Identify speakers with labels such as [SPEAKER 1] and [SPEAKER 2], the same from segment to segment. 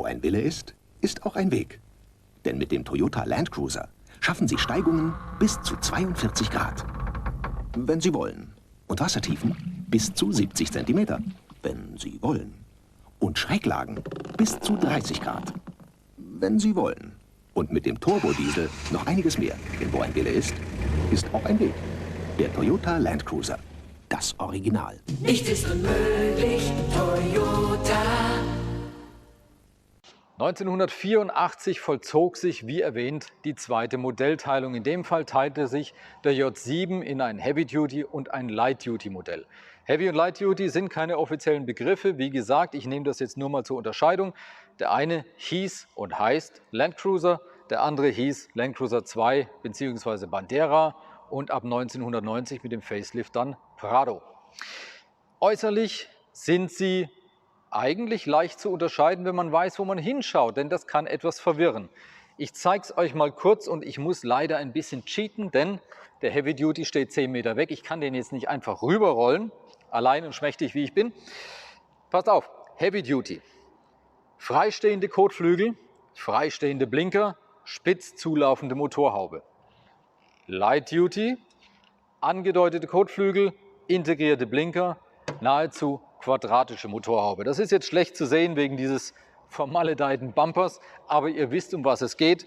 [SPEAKER 1] Wo ein Wille ist, ist auch ein Weg. Denn mit dem Toyota Land Cruiser schaffen Sie Steigungen bis zu 42 Grad. Wenn Sie wollen. Und Wassertiefen bis zu 70 Zentimeter. Wenn Sie wollen. Und Schräglagen bis zu 30 Grad. Wenn Sie wollen. Und mit dem Turbodiesel noch einiges mehr. Denn wo ein Wille ist auch ein Weg. Der Toyota Land Cruiser. Das Original.
[SPEAKER 2] Nichts ist unmöglich, Toyota.
[SPEAKER 3] 1984 vollzog sich, wie erwähnt, die zweite Modellteilung. In dem Fall teilte sich der J7 in ein Heavy-Duty- und ein Light-Duty-Modell. Heavy und Light-Duty sind keine offiziellen Begriffe. Wie gesagt, ich nehme das jetzt nur mal zur Unterscheidung. Der eine hieß und heißt Land Cruiser, der andere hieß Land Cruiser 2 bzw. Bandera und ab 1990 mit dem Facelift dann Prado. Äußerlich sind sie eigentlich leicht zu unterscheiden, wenn man weiß, wo man hinschaut, denn das kann etwas verwirren. Ich zeige es euch mal kurz und ich muss leider ein bisschen cheaten, denn der Heavy Duty steht 10 Meter weg. Ich kann den jetzt nicht einfach rüberrollen, allein und schmächtig wie ich bin. Passt auf, Heavy Duty. Freistehende Kotflügel, freistehende Blinker, spitz zulaufende Motorhaube. Light Duty, angedeutete Kotflügel, integrierte Blinker, nahezu quadratische Motorhaube. Das ist jetzt schlecht zu sehen wegen dieses vermaledeiten Bumpers, aber ihr wisst, um was es geht.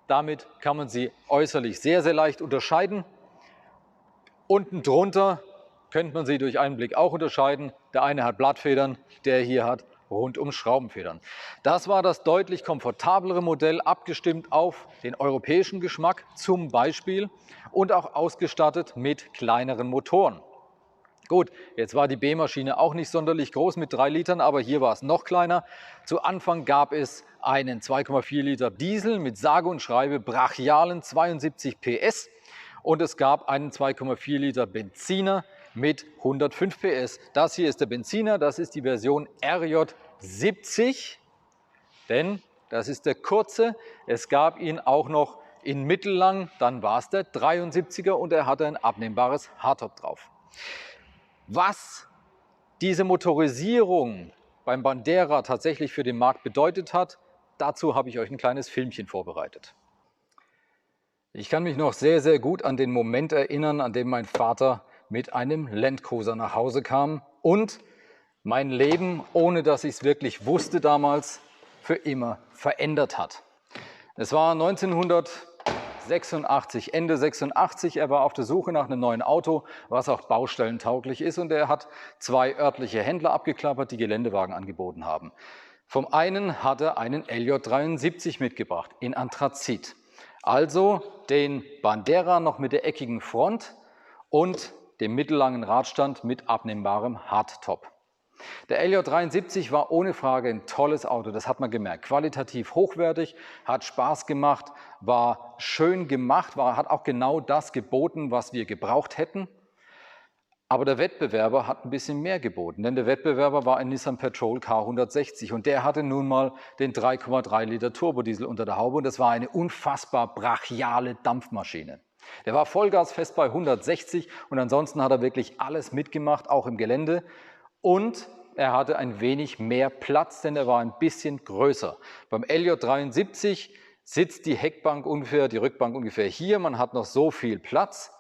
[SPEAKER 3] Damit kann man sie äußerlich sehr, sehr leicht unterscheiden. Unten drunter könnte man sie durch einen Blick auch unterscheiden. Der eine hat Blattfedern, der hier hat rundum Schraubenfedern. Das war das deutlich komfortablere Modell, abgestimmt auf den europäischen Geschmack zum Beispiel und auch ausgestattet mit kleineren Motoren. Gut, jetzt war die B-Maschine auch nicht sonderlich groß mit 3 Litern, aber hier war es noch kleiner. Zu Anfang gab es einen 2,4 Liter Diesel mit sage und schreibe brachialen 72 PS und es gab einen 2,4 Liter Benziner mit 105 PS. Das hier ist der Benziner, das ist die Version RJ70, denn das ist der kurze. Es gab ihn auch noch in mittellang, dann war es der 73er und er hatte ein abnehmbares Hardtop drauf. Was diese Motorisierung beim Bandera tatsächlich für den Markt bedeutet hat, dazu habe ich euch ein kleines Filmchen vorbereitet. Ich kann mich noch sehr, sehr gut an den Moment erinnern, an dem mein Vater mit einem Land Cruiser nach Hause kam und mein Leben, ohne dass ich es wirklich wusste damals, für immer verändert hat. Es war 1986, Ende 86, er war auf der Suche nach einem neuen Auto, was auch baustellentauglich ist und er hat 2 örtliche Händler abgeklappert, die Geländewagen angeboten haben. Vom einen hat er einen LJ73 mitgebracht, in Anthrazit. Also den Bandera noch mit der eckigen Front und dem mittellangen Radstand mit abnehmbarem Hardtop. Der LJ73 war ohne Frage ein tolles Auto, das hat man gemerkt. Qualitativ hochwertig, hat Spaß gemacht, war schön gemacht, hat auch genau das geboten, was wir gebraucht hätten. Aber der Wettbewerber hat ein bisschen mehr geboten, denn der Wettbewerber war ein Nissan Patrol K160 und der hatte nun mal den 3,3 Liter Turbodiesel unter der Haube und das war eine unfassbar brachiale Dampfmaschine. Der war vollgasfest bei 160 und ansonsten hat er wirklich alles mitgemacht, auch im Gelände. Und er hatte ein wenig mehr Platz, denn er war ein bisschen größer. Beim LJ73 sitzt die Heckbank ungefähr, die Rückbank ungefähr hier. Man hat noch so viel Platz.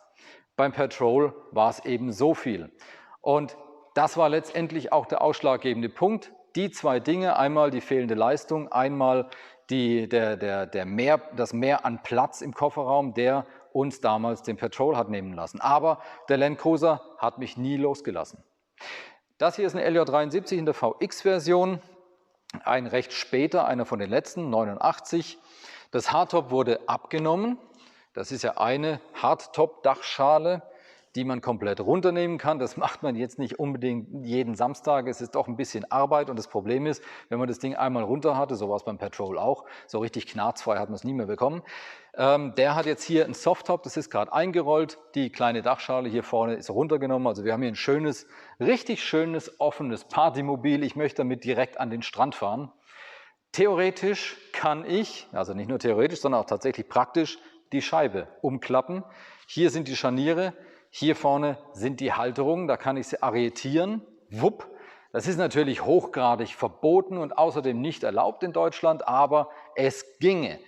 [SPEAKER 3] Beim Patrol war es eben so viel. Und das war letztendlich auch der ausschlaggebende Punkt. Die 2 Dinge, einmal die fehlende Leistung, einmal das Mehr an Platz im Kofferraum, der uns damals den Patrol hat nehmen lassen. Aber der Land Cruiser hat mich nie losgelassen. Das hier ist eine LJ73 in der VX-Version, ein recht später, einer von den letzten, 89. Das Hardtop wurde abgenommen. Das ist ja eine Hardtop-Dachschale, die man komplett runternehmen kann. Das macht man jetzt nicht unbedingt jeden Samstag. Es ist doch ein bisschen Arbeit und das Problem ist, wenn man das Ding einmal runter hatte, so war es beim Patrol auch, so richtig knarzfrei hat man es nie mehr bekommen. Der hat jetzt hier ein Softtop, das ist gerade eingerollt. Die kleine Dachschale hier vorne ist runtergenommen. Also wir haben hier ein schönes, richtig schönes, offenes Partymobil. Ich möchte damit direkt an den Strand fahren. Theoretisch kann ich, also nicht nur theoretisch, sondern auch tatsächlich praktisch, die Scheibe umklappen. Hier sind die Scharniere. Hier vorne sind die Halterungen, da kann ich sie arretieren, wupp, Das ist natürlich hochgradig verboten und außerdem nicht erlaubt in Deutschland, aber es ginge.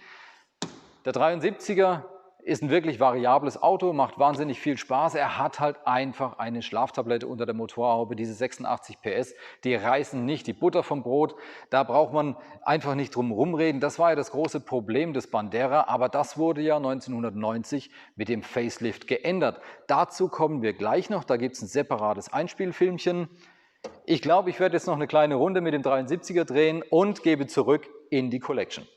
[SPEAKER 3] Der 73er ist ein wirklich variables Auto, macht wahnsinnig viel Spaß. Er hat halt einfach eine Schlaftablette unter der Motorhaube, diese 86 PS, die reißen nicht die Butter vom Brot. Da braucht man einfach nicht drum rumreden. Das war ja das große Problem des Bandera, aber das wurde ja 1990 mit dem Facelift geändert. Dazu kommen wir gleich noch, da gibt es ein separates Einspielfilmchen. Ich glaube, ich werde jetzt noch eine kleine Runde mit dem 73er drehen und gebe zurück in die Collection.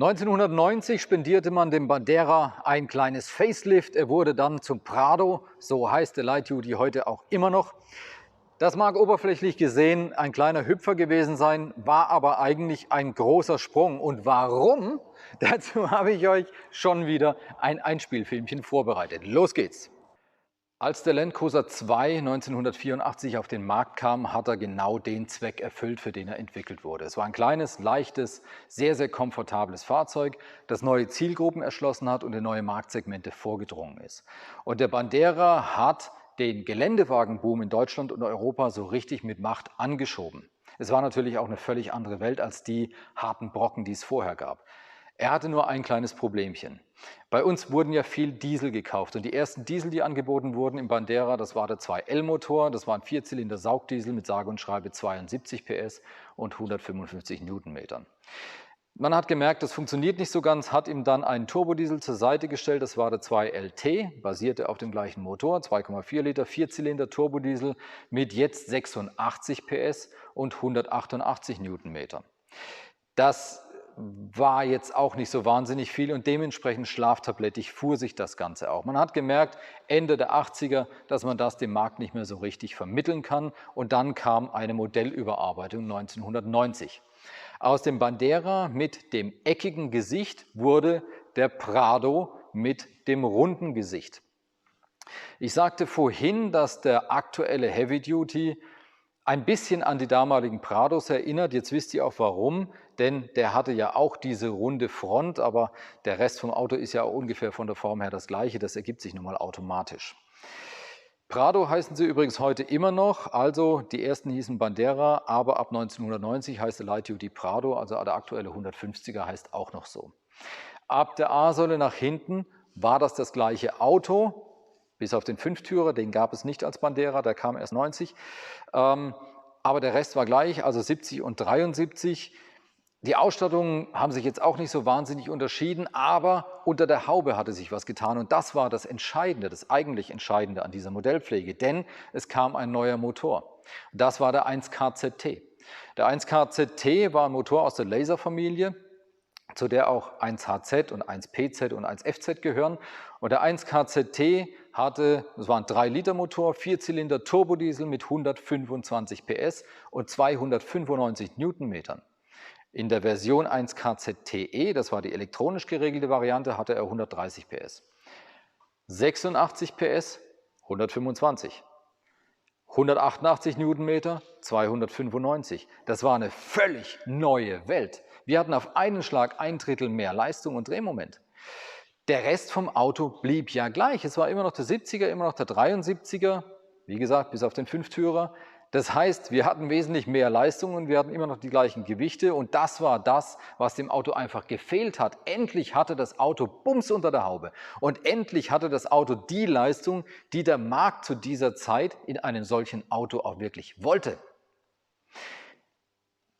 [SPEAKER 3] 1990 spendierte man dem Bandera ein kleines Facelift. Er wurde dann zum Prado, so heißt der Light Duty heute auch immer noch. Das mag oberflächlich gesehen ein kleiner Hüpfer gewesen sein, war aber eigentlich ein großer Sprung. Und warum? Dazu habe ich euch schon wieder ein Einspielfilmchen vorbereitet. Los geht's! Als der Land Cruiser 2 1984 auf den Markt kam, hat er genau den Zweck erfüllt, für den er entwickelt wurde. Es war ein kleines, leichtes, sehr, sehr komfortables Fahrzeug, das neue Zielgruppen erschlossen hat und in neue Marktsegmente vorgedrungen ist. Und der Bandera hat den Geländewagenboom in Deutschland und Europa so richtig mit Macht angeschoben. Es war natürlich auch eine völlig andere Welt als die harten Brocken, die es vorher gab. Er hatte nur ein kleines Problemchen. Bei uns wurden ja viel Diesel gekauft und die ersten Diesel, die angeboten wurden im Bandera, das war der 2L-Motor, das war ein Vierzylinder-Saugdiesel mit sage und schreibe 72 PS und 155 Newtonmetern. Man hat gemerkt, das funktioniert nicht so ganz, hat ihm dann einen Turbodiesel zur Seite gestellt, das war der 2LT, basierte auf dem gleichen Motor, 2,4 Liter, Vierzylinder Turbodiesel mit jetzt 86 PS und 188 Newtonmetern. Das war jetzt auch nicht so wahnsinnig viel und dementsprechend schlaftablettig fuhr sich das Ganze auch. Man hat gemerkt, Ende der 80er, dass man das dem Markt nicht mehr so richtig vermitteln kann und dann kam eine Modellüberarbeitung 1990. Aus dem Bandera mit dem eckigen Gesicht wurde der Prado mit dem runden Gesicht. Ich sagte vorhin, dass der aktuelle Heavy Duty ein bisschen an die damaligen Prados erinnert. Jetzt wisst ihr auch warum, denn der hatte ja auch diese runde Front, aber der Rest vom Auto ist ja ungefähr von der Form her das gleiche, das ergibt sich nun mal automatisch. Prado heißen sie übrigens heute immer noch, also die ersten hießen Bandera, aber ab 1990 heißt der Light Duty Prado, also der aktuelle 150er heißt auch noch so. Ab der A-Säule nach hinten war das gleiche Auto, bis auf den Fünftürer, den gab es nicht als Bandera, der kam erst 90. Aber der Rest war gleich, also 70 und 73. Die Ausstattungen haben sich jetzt auch nicht so wahnsinnig unterschieden, aber unter der Haube hatte sich was getan. Und das war das Entscheidende, das eigentlich Entscheidende an dieser Modellpflege, denn es kam ein neuer Motor. Das war der 1KZT. Der 1KZT war ein Motor aus der Laser-Familie, zu der auch 1HZ und 1PZ und 1FZ gehören. Und der 1KZT hatte, das war ein 3-Liter-Motor, Vierzylinder Turbodiesel mit 125 PS und 295 Newtonmetern. In der Version 1KZTE, das war die elektronisch geregelte Variante, hatte er 130 PS. 86 PS, 125. 188 Newtonmeter, 295. Das war eine völlig neue Welt. Wir hatten auf einen Schlag 1/3 mehr Leistung und Drehmoment. Der Rest vom Auto blieb ja gleich. Es war immer noch der 70er, immer noch der 73er, wie gesagt, bis auf den Fünftürer. Das heißt, wir hatten wesentlich mehr Leistung und wir hatten immer noch die gleichen Gewichte und das war das, was dem Auto einfach gefehlt hat. Endlich hatte das Auto Bums unter der Haube und endlich hatte das Auto die Leistung, die der Markt zu dieser Zeit in einem solchen Auto auch wirklich wollte.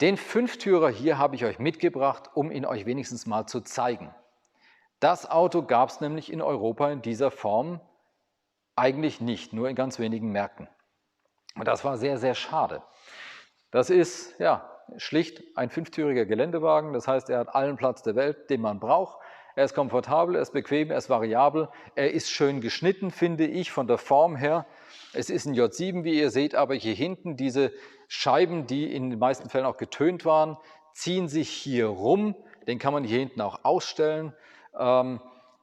[SPEAKER 3] Den Fünftürer hier habe ich euch mitgebracht, um ihn euch wenigstens mal zu zeigen. Das Auto gab es nämlich in Europa in dieser Form eigentlich nicht, nur in ganz wenigen Märkten. Und das war sehr, sehr schade. Das ist ja schlicht ein fünftüriger Geländewagen, das heißt, er hat allen Platz der Welt, den man braucht. Er ist komfortabel, er ist bequem, er ist variabel, er ist schön geschnitten, finde ich, von der Form her. Es ist ein J7, wie ihr seht, aber hier hinten diese Scheiben, die in den meisten Fällen auch getönt waren, ziehen sich hier rum. Den kann man hier hinten auch ausstellen.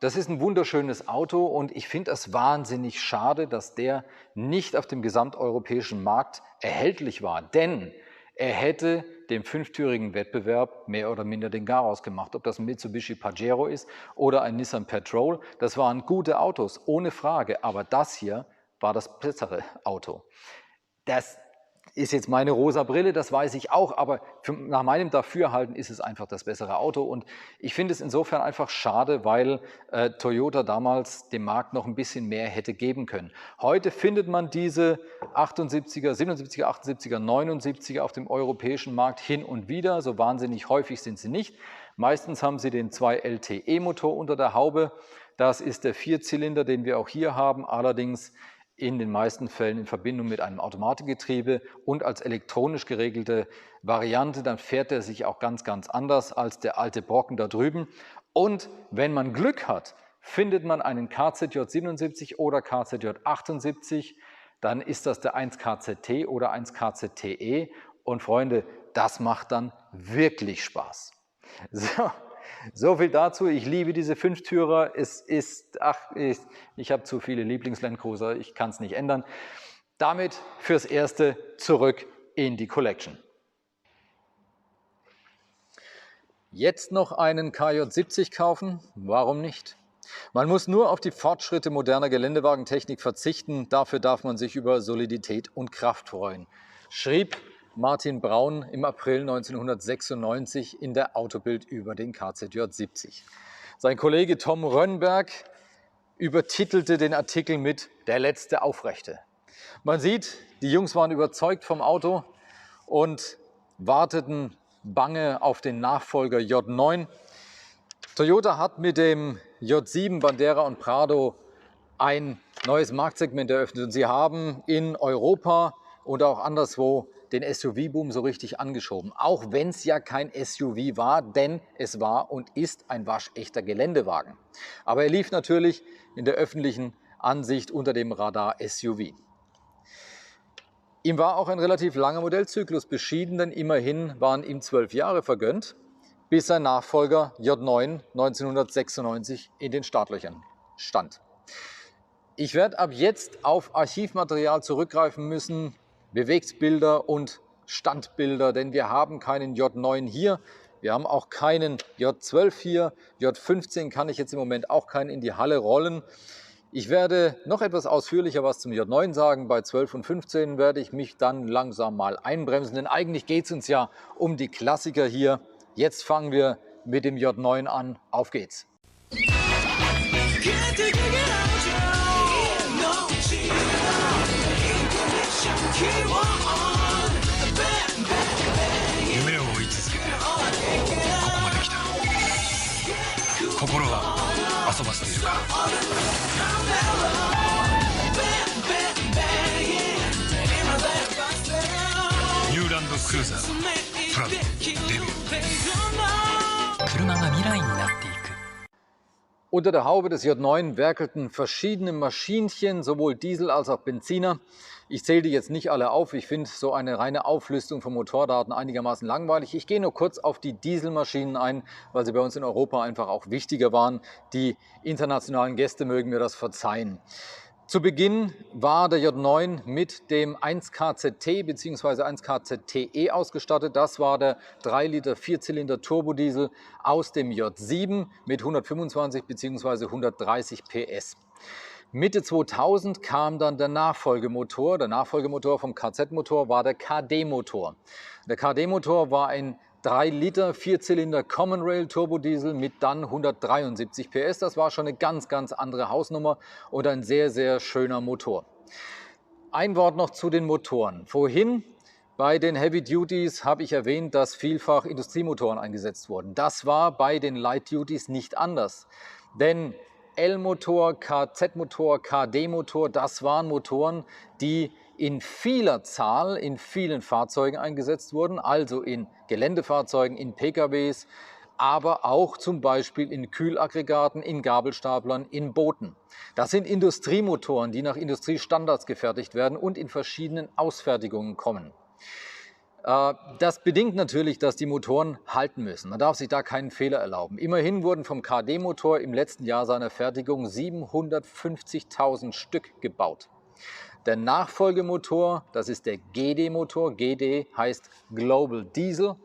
[SPEAKER 3] Das ist ein wunderschönes Auto und ich finde es wahnsinnig schade, dass der nicht auf dem gesamteuropäischen Markt erhältlich war, denn er hätte dem fünftürigen Wettbewerb mehr oder minder den Garaus gemacht. Ob das ein Mitsubishi Pajero ist oder ein Nissan Patrol, das waren gute Autos, ohne Frage, aber das hier war das bessere Auto. Ist jetzt meine rosa Brille, das weiß ich auch, aber nach meinem Dafürhalten ist es einfach das bessere Auto. Und ich finde es insofern einfach schade, weil Toyota damals dem Markt noch ein bisschen mehr hätte geben können. Heute findet man diese 78er, 77er, 78er, 79er auf dem europäischen Markt hin und wieder. So wahnsinnig häufig sind sie nicht. Meistens haben sie den 2 LTE-Motor unter der Haube. Das ist der Vierzylinder, den wir auch hier haben, allerdings in den meisten Fällen in Verbindung mit einem Automatikgetriebe und als elektronisch geregelte Variante. Dann fährt er sich auch ganz, ganz anders als der alte Brocken da drüben. Und wenn man Glück hat, findet man einen KZJ 77 oder KZJ 78, dann ist das der 1KZT oder 1KZTE. Und Freunde, das macht dann wirklich Spaß. So viel dazu. Ich liebe diese Fünftürer. Ich habe zu viele Lieblings-Landcruiser. Ich kann es nicht ändern. Damit fürs Erste zurück in die Collection. Jetzt noch einen KJ70 kaufen? Warum nicht? Man muss nur auf die Fortschritte moderner Geländewagentechnik verzichten. Dafür darf man sich über Solidität und Kraft freuen, schrieb Martin Braun im April 1996 in der Autobild über den KZJ 70. Sein Kollege Tom Rönnberg übertitelte den Artikel mit „Der letzte Aufrechte". Man sieht, die Jungs waren überzeugt vom Auto und warteten bange auf den Nachfolger J9. Toyota hat mit dem J7, Bandera und Prado ein neues Marktsegment eröffnet und sie haben in Europa und auch anderswo den SUV-Boom so richtig angeschoben. Auch wenn es ja kein SUV war, denn es war und ist ein waschechter Geländewagen. Aber er lief natürlich in der öffentlichen Ansicht unter dem Radar SUV. Ihm war auch ein relativ langer Modellzyklus beschieden, denn immerhin waren ihm 12 Jahre vergönnt, bis sein Nachfolger J9 1996 in den Startlöchern stand. Ich werde ab jetzt auf Archivmaterial zurückgreifen müssen, Bewegtbilder und Standbilder, denn wir haben keinen J9 hier, wir haben auch keinen J12 hier, J15 kann ich jetzt im Moment auch keinen in die Halle rollen. Ich werde noch etwas ausführlicher was zum J9 sagen, bei 12 und 15 werde ich mich dann langsam mal einbremsen, denn eigentlich geht es uns ja um die Klassiker hier. Jetzt fangen wir mit dem J9 an, auf geht's! Unter der Haube des J9 werkelten verschiedene Maschinchen, sowohl Diesel als auch Benziner. Ich zähle die jetzt nicht alle auf. Ich finde so eine reine Auflistung von Motordaten einigermaßen langweilig. Ich gehe nur kurz auf die Dieselmaschinen ein, weil sie bei uns in Europa einfach auch wichtiger waren. Die internationalen Gäste mögen mir das verzeihen. Zu Beginn war der J9 mit dem 1KZT bzw. 1KZTE ausgestattet. Das war der 3 Liter Vierzylinder Turbodiesel aus dem J7 mit 125 bzw. 130 PS. Mitte 2000 kam dann der Nachfolgemotor. Der Nachfolgemotor vom KZ-Motor war der KD-Motor. Der KD-Motor war ein 3 Liter Vierzylinder Common Rail Turbodiesel mit dann 173 PS. Das war schon eine ganz, ganz andere Hausnummer und ein sehr, sehr schöner Motor. Ein Wort noch zu den Motoren. Vorhin bei den Heavy Duties habe ich erwähnt, dass vielfach Industriemotoren eingesetzt wurden. Das war bei den Light Duties nicht anders. Denn L-Motor, KZ-Motor, KD-Motor, das waren Motoren, die in vieler Zahl in vielen Fahrzeugen eingesetzt wurden, also in Geländefahrzeugen, in PKWs, aber auch zum Beispiel in Kühlaggregaten, in Gabelstaplern, in Booten. Das sind Industriemotoren, die nach Industriestandards gefertigt werden und in verschiedenen Ausfertigungen kommen. Das bedingt natürlich, dass die Motoren halten müssen. Man darf sich da keinen Fehler erlauben. Immerhin wurden vom KD-Motor im letzten Jahr seiner Fertigung 750.000 Stück gebaut. Der Nachfolgemotor, das ist der GD-Motor, GD heißt Global Diesel,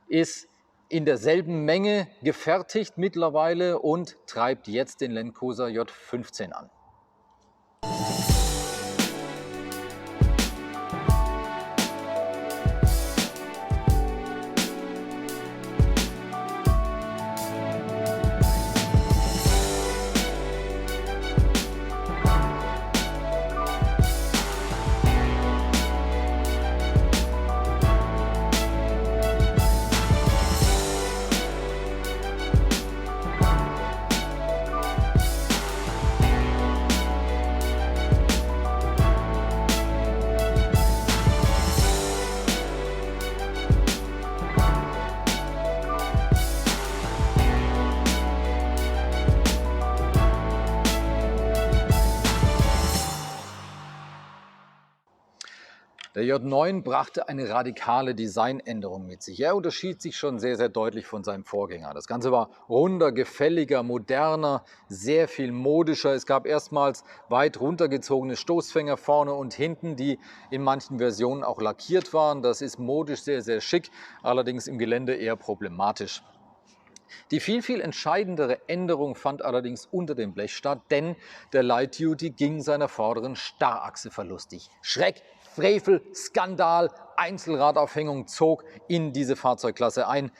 [SPEAKER 3] ist in derselben Menge gefertigt mittlerweile und treibt jetzt den Land Cruiser J15 an. Der J9 brachte eine radikale Designänderung mit sich. Er unterschied sich schon sehr, sehr deutlich von seinem Vorgänger. Das Ganze war runder, gefälliger, moderner, sehr viel modischer. Es gab erstmals weit runtergezogene Stoßfänger vorne und hinten, die in manchen Versionen auch lackiert waren. Das ist modisch sehr, sehr schick, allerdings im Gelände eher problematisch. Die viel, viel entscheidendere Änderung fand allerdings unter dem Blech statt, denn der Light Duty ging seiner vorderen Starrachse verlustig. Schreck, Frevel, Skandal, Einzelradaufhängung zog in diese Fahrzeugklasse ein.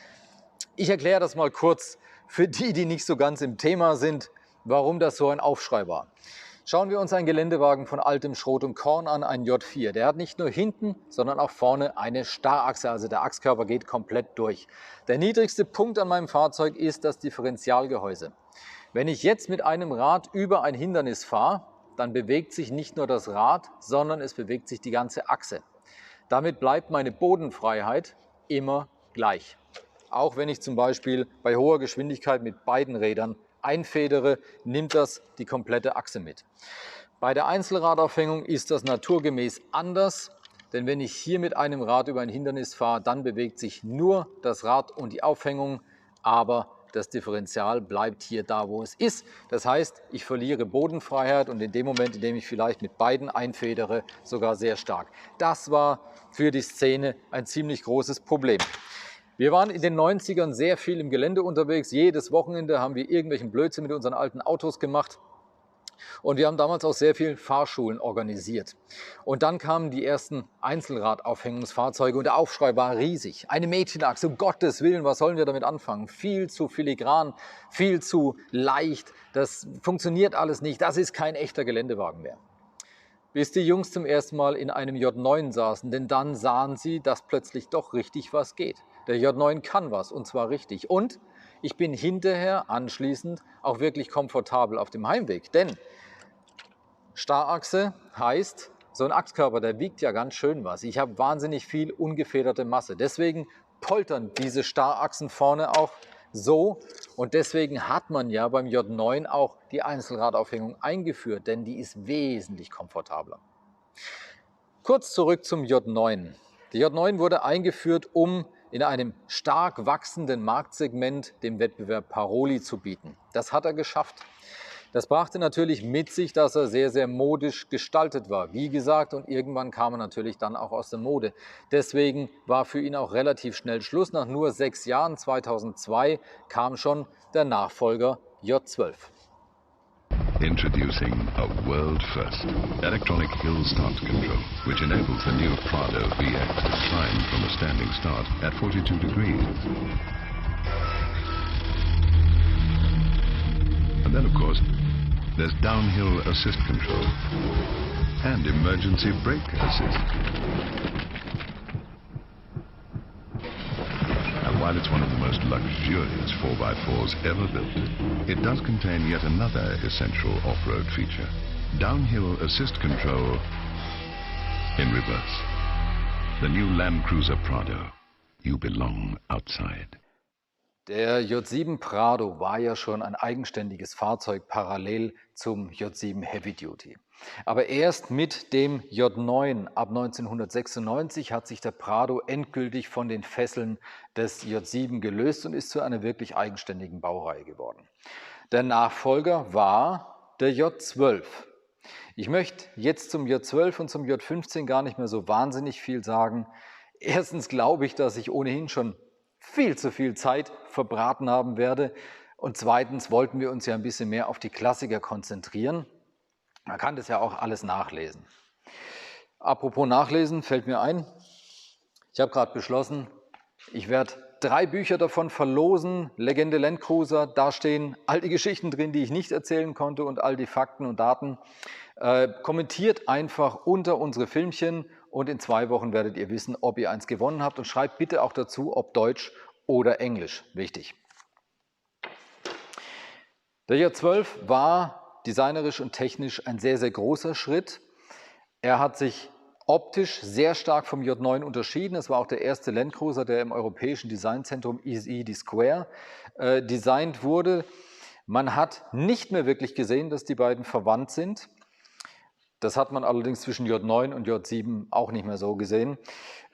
[SPEAKER 3] Ich erkläre das mal kurz für die, die nicht so ganz im Thema sind, warum das so ein Aufschrei war. Schauen wir uns einen Geländewagen von altem Schrot und Korn an, einen J4. Der hat nicht nur hinten, sondern auch vorne eine Starrachse, also der Achskörper geht komplett durch. Der niedrigste Punkt an meinem Fahrzeug ist das Differentialgehäuse. Wenn ich jetzt mit einem Rad über ein Hindernis fahre, dann bewegt sich nicht nur das Rad, sondern es bewegt sich die ganze Achse. Damit bleibt meine Bodenfreiheit immer gleich. Auch wenn ich zum Beispiel bei hoher Geschwindigkeit mit beiden Rädern einfedere, nimmt das die komplette Achse mit. Bei der Einzelradaufhängung ist das naturgemäß anders, denn wenn ich hier mit einem Rad über ein Hindernis fahre, dann bewegt sich nur das Rad und die Aufhängung, aber das Differential bleibt hier da, wo es ist. Das heißt, ich verliere Bodenfreiheit und in dem Moment, in dem ich vielleicht mit beiden einfedere, sogar sehr stark. Das war für die Szene ein ziemlich großes Problem. Wir waren in den 90ern sehr viel im Gelände unterwegs. Jedes Wochenende haben wir irgendwelchen Blödsinn mit unseren alten Autos gemacht. Und wir haben damals auch sehr viel Fahrschulen organisiert. Und dann kamen die ersten Einzelradaufhängungsfahrzeuge und der Aufschrei war riesig. Eine Mädchenachse, um Gottes Willen, was sollen wir damit anfangen? Viel zu filigran, viel zu leicht, das funktioniert alles nicht, das ist kein echter Geländewagen mehr. Bis die Jungs zum ersten Mal in einem J9 saßen, denn dann sahen sie, dass plötzlich doch richtig was geht. Der J9 kann was und zwar richtig. Und ich bin hinterher anschließend auch wirklich komfortabel auf dem Heimweg, denn Starrachse heißt, so ein Achskörper, der wiegt ja ganz schön was. Ich habe wahnsinnig viel ungefederte Masse. Deswegen poltern diese Starrachsen vorne auch so und deswegen hat man ja beim J9 auch die Einzelradaufhängung eingeführt, denn die ist wesentlich komfortabler. Kurz zurück zum J9. Der J9 wurde eingeführt, um in einem stark wachsenden Marktsegment dem Wettbewerb Paroli zu bieten. Das hat er geschafft. Das brachte natürlich mit sich, dass er sehr, sehr modisch gestaltet war. Wie gesagt, und irgendwann kam er natürlich dann auch aus der Mode. Deswegen war für ihn auch relativ schnell Schluss. Nach nur 6 Jahren, 2002, kam schon der Nachfolger J12.
[SPEAKER 4] Introducing a world first, electronic hill start control, which enables the new Prado VX to climb from a standing start at 42 degrees. And then, of course, there's downhill assist control and emergency brake assist. And while it's one of the most luxurious 4x4s ever built, it does contain yet another essential off-road feature: downhill assist control in reverse. The new Land Cruiser Prado. You belong outside.
[SPEAKER 3] Der J7 Prado war ja schon ein eigenständiges Fahrzeug parallel zum J7 Heavy Duty. Aber erst mit dem J9 ab 1996 hat sich der Prado endgültig von den Fesseln des J7 gelöst und ist zu einer wirklich eigenständigen Baureihe geworden. Der Nachfolger war der J12. Ich möchte jetzt zum J12 und zum J15 gar nicht mehr so wahnsinnig viel sagen. Erstens glaube ich, dass ich ohnehin schon viel zu viel Zeit verbraten haben werde. Und zweitens wollten wir uns ja ein bisschen mehr auf die Klassiker konzentrieren. Man kann das ja auch alles nachlesen. Apropos Nachlesen, fällt mir ein, ich habe gerade beschlossen, ich werde 3 Bücher davon verlosen, Legende Land Cruiser, da stehen all die Geschichten drin, die ich nicht erzählen konnte und all die Fakten und Daten. Kommentiert einfach unter unsere Filmchen und in 2 Wochen werdet ihr wissen, ob ihr eins gewonnen habt und schreibt bitte auch dazu, ob Deutsch oder Englisch. Wichtig. Der J12 war designerisch und technisch ein sehr, sehr großer Schritt. Er hat sich optisch sehr stark vom J9 unterschieden. Es war auch der erste Land Cruiser, der im europäischen Designzentrum EasyED Square designt wurde. Man hat nicht mehr wirklich gesehen, dass die beiden verwandt sind. Das hat man allerdings zwischen J9 und J7 auch nicht mehr so gesehen.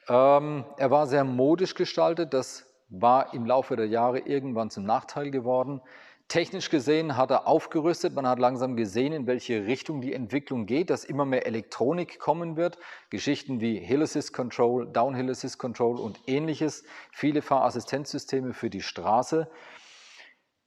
[SPEAKER 3] Er war sehr modisch gestaltet, das war im Laufe der Jahre irgendwann zum Nachteil geworden. Technisch gesehen hat er aufgerüstet, man hat langsam gesehen, in welche Richtung die Entwicklung geht, dass immer mehr Elektronik kommen wird. Geschichten wie Hill Assist Control, Downhill Assist Control und ähnliches, viele Fahrassistenzsysteme für die Straße.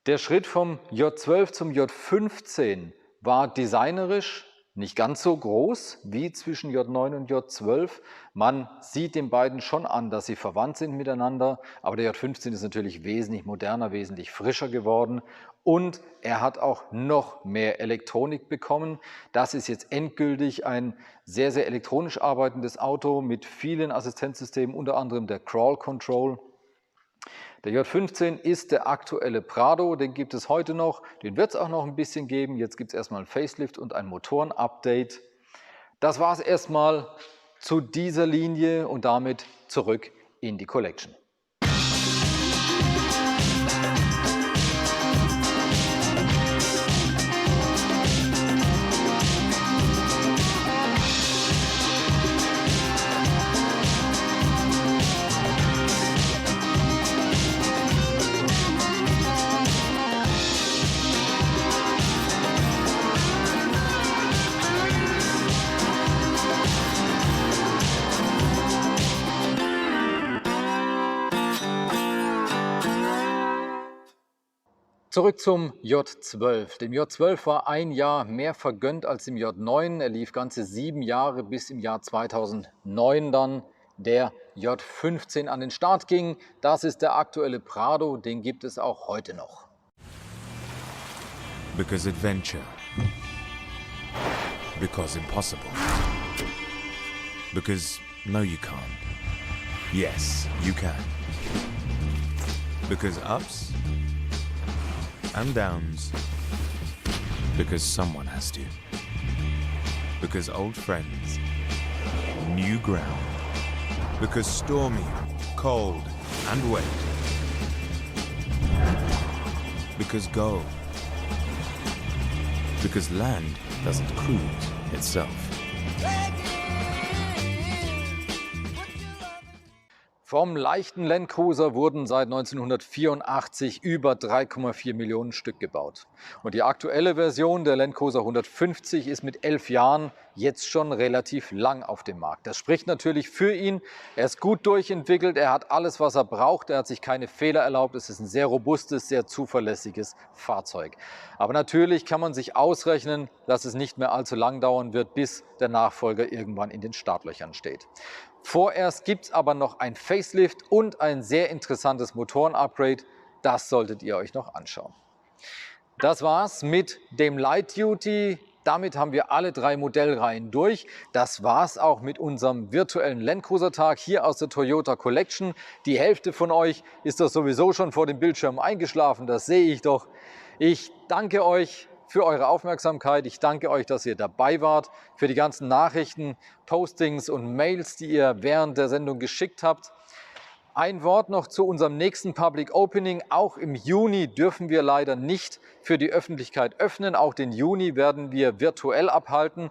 [SPEAKER 3] Der Schritt vom J12 zum J15 war designerisch nicht ganz so groß wie zwischen J9 und J12. Man sieht den beiden schon an, dass sie verwandt sind miteinander, aber der J15 ist natürlich wesentlich moderner, wesentlich frischer geworden und er hat auch noch mehr Elektronik bekommen. Das ist jetzt endgültig ein sehr, sehr elektronisch arbeitendes Auto mit vielen Assistenzsystemen, unter anderem der Crawl Control. Der J15 ist der aktuelle Prado, den gibt es heute noch, den wird es auch noch ein bisschen geben. Jetzt gibt es erstmal ein Facelift und ein Motoren-Update. Das war es erstmal zu dieser Linie und damit zurück in die Collection. Zurück zum J12. Dem J12 war ein Jahr mehr vergönnt als dem J9. Er lief ganze 7 Jahre, bis im Jahr 2009 dann der J15 an den Start ging. Das ist der aktuelle Prado, den gibt es auch heute noch.
[SPEAKER 5] Because adventure. Because impossible. Because no you can't. Yes, you can. Because ups and downs. Because someone has to. Because old friends. New ground. Because stormy, cold and wet. Because go. Because land doesn't cruise itself.
[SPEAKER 3] Vom leichten Landcruiser wurden seit 1984 über 3,4 Millionen Stück gebaut. Und die aktuelle Version, der Landcruiser 150, ist mit 11 Jahren jetzt schon relativ lang auf dem Markt. Das spricht natürlich für ihn. Er ist gut durchentwickelt, er hat alles, was er braucht, er hat sich keine Fehler erlaubt. Es ist ein sehr robustes, sehr zuverlässiges Fahrzeug. Aber natürlich kann man sich ausrechnen, dass es nicht mehr allzu lang dauern wird, bis der Nachfolger irgendwann in den Startlöchern steht. Vorerst gibt es aber noch ein Facelift und ein sehr interessantes Motoren-Upgrade. Das solltet ihr euch noch anschauen. Das war's mit dem Light Duty. Damit haben wir alle 3 Modellreihen durch. Das war's auch mit unserem virtuellen Landcruiser-Tag hier aus der Toyota Collection. Die Hälfte von euch ist doch sowieso schon vor dem Bildschirm eingeschlafen. Das sehe ich doch. Ich danke euch für eure Aufmerksamkeit. Ich danke euch, dass ihr dabei wart, für die ganzen Nachrichten, Postings und Mails, die ihr während der Sendung geschickt habt. Ein Wort noch zu unserem nächsten Public Opening. Auch im Juni dürfen wir leider nicht für die Öffentlichkeit öffnen. Auch den Juni werden wir virtuell abhalten.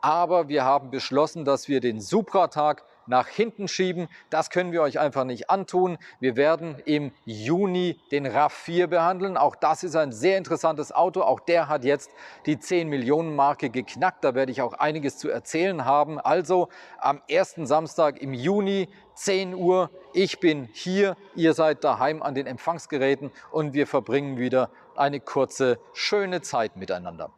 [SPEAKER 3] Aber wir haben beschlossen, dass wir den Supra-Tag nach hinten schieben. Das können wir euch einfach nicht antun. Wir werden im Juni den RAV4 behandeln. Auch das ist ein sehr interessantes Auto. Auch der hat jetzt die 10-Millionen-Marke geknackt. Da werde ich auch einiges zu erzählen haben. Also am ersten Samstag im Juni, 10 Uhr. Ich bin hier, ihr seid daheim an den Empfangsgeräten und wir verbringen wieder eine kurze, schöne Zeit miteinander.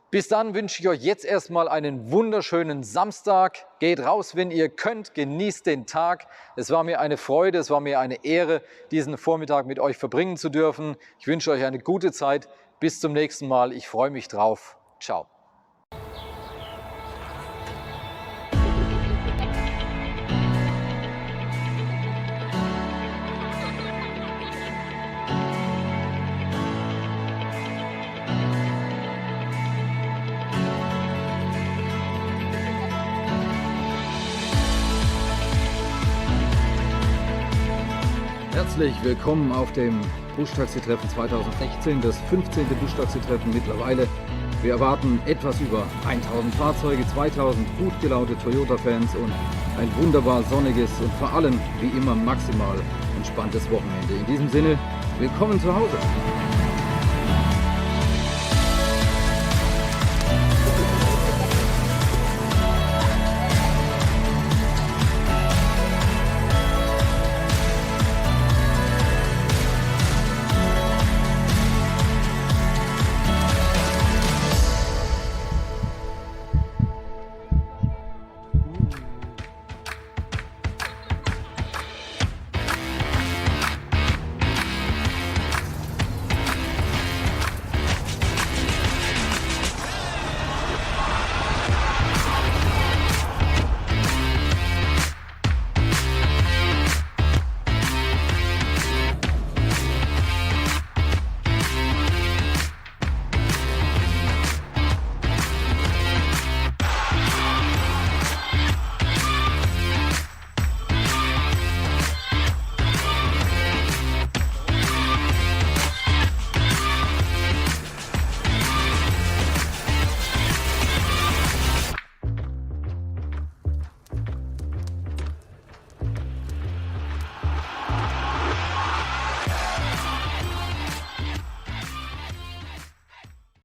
[SPEAKER 3] Bis dann wünsche ich euch jetzt erstmal einen wunderschönen Samstag. Geht raus, wenn ihr könnt, genießt den Tag. Es war mir eine Freude, es war mir eine Ehre, diesen Vormittag mit euch verbringen zu dürfen. Ich wünsche euch eine gute Zeit. Bis zum nächsten Mal. Ich freue mich drauf. Ciao. Herzlich willkommen auf dem Busch-Taxi-Treffen 2016, das 15. Busch-Taxi-Treffen mittlerweile. Wir erwarten etwas über 1000 Fahrzeuge, 2000 gut gelaunte Toyota-Fans und ein wunderbar sonniges und vor allem wie immer maximal entspanntes Wochenende. In diesem Sinne, willkommen zu Hause.